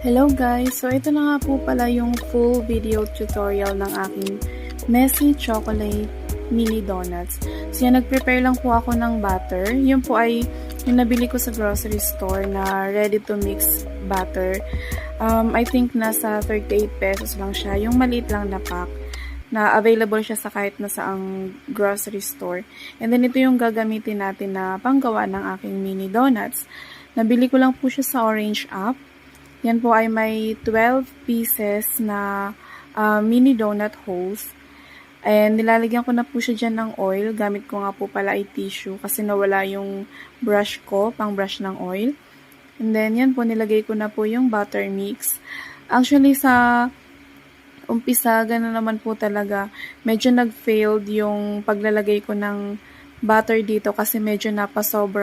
Hello guys! So ito na nga po pala yung full video tutorial ng aking messy chocolate mini donuts. So yan, nag-prepare lang po ako ng butter. Yun po ay yung nabili ko sa grocery store na ready to mix butter. I think nasa 38 pesos lang siya. Yung maliit lang na pack na available siya sa kahit na saang grocery store. And then ito yung gagamitin natin na panggawa ng aking mini donuts. Nabili ko lang po siya sa Orange app. Yan po ay may 12 pieces na mini donut holes. And nilalagyan ko na po siya dyan ng oil. Gamit ko nga po pala ay tissue kasi nawala yung brush ko, pang brush ng oil. And then yan po, nilagay ko na po yung butter mix. Actually sa umpisa, gano'n naman po talaga. Medyo nag-failed yung paglalagay ko ng butter dito kasi medyo napasobra